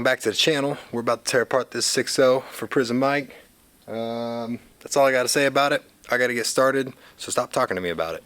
Welcome back to the channel. We're about to tear apart this 6.0 for Prison Mike. That's all I got to say about it. I got to get started, so stop talking to me about it.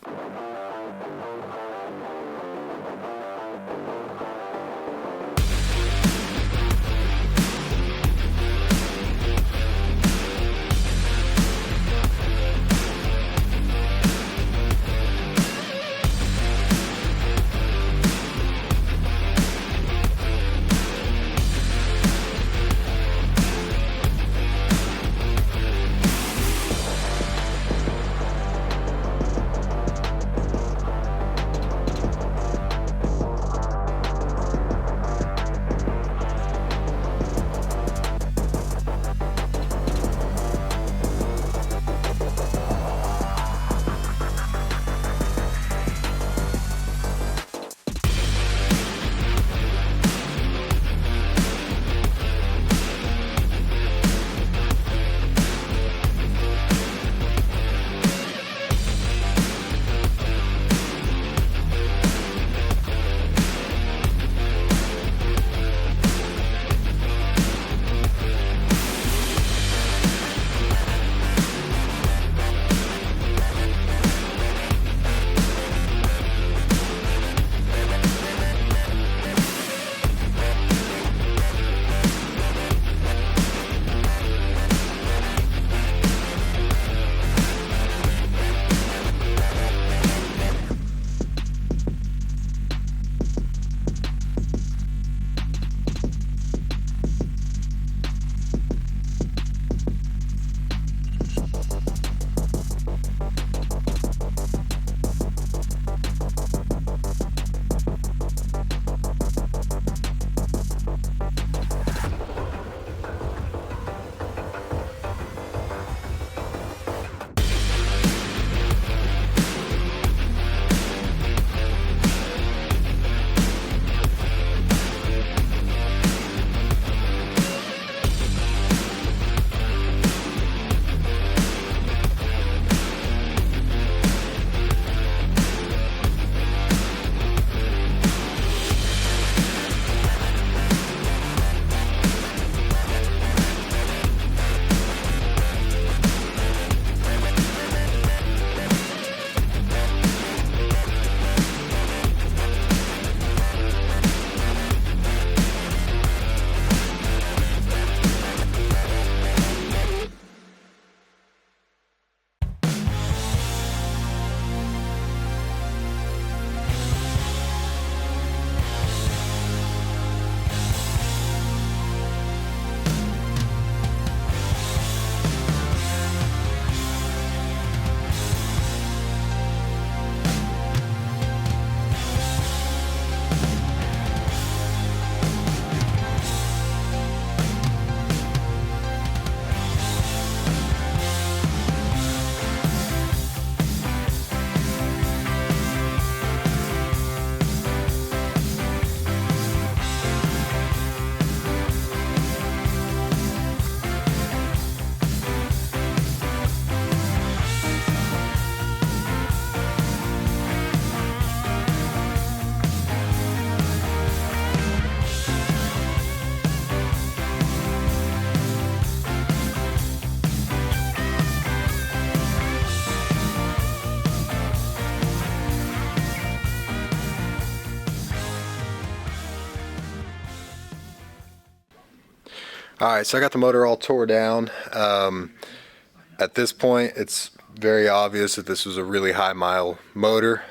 Alright, so I got the motor all tore down. At this point, it's very obvious that this was a really high mile motor.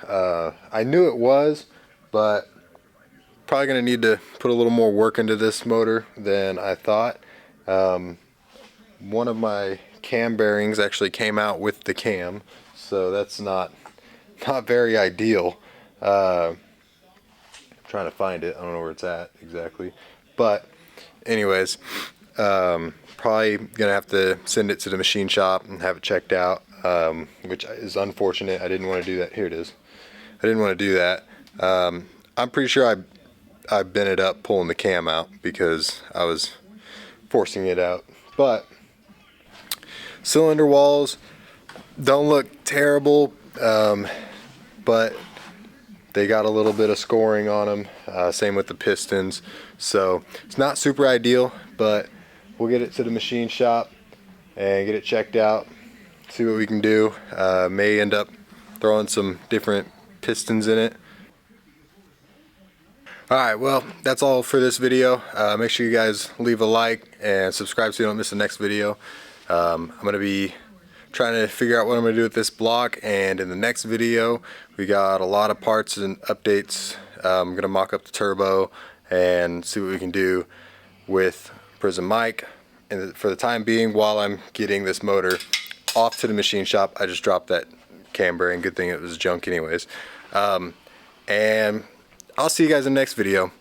I knew it was, but probably going to need to put a little more work into this motor than I thought. One of my cam bearings actually came out with the cam, so that's not very ideal. I'm trying to find it. I don't know where it's at exactly, but anyways, probably gonna have to send it to the machine shop and have it checked out, which is unfortunate. I didn't want to do that. Here it is. I didn't want to do that. I'm pretty sure I bent it up pulling the cam out because I was forcing it out. But cylinder walls don't look terrible, but they got a little bit of scoring on them. Same with the pistons. So it's not super ideal, but we'll get it to the machine shop and get it checked out, see what we can do. May end up throwing some different pistons in it. Alright, well, that's all for this video. Make sure you guys leave a like and subscribe so you don't miss the next video. I'm going to be trying to figure out what I'm going to do with this block, and in the next video we got a lot of parts and updates. I'm going to mock up the turbo and see what we can do with Prism mic. And for the time being, while I'm getting this motor off to the machine shop, I just dropped that cam bearing. Good thing it was junk anyways. And I'll see you guys in the next video.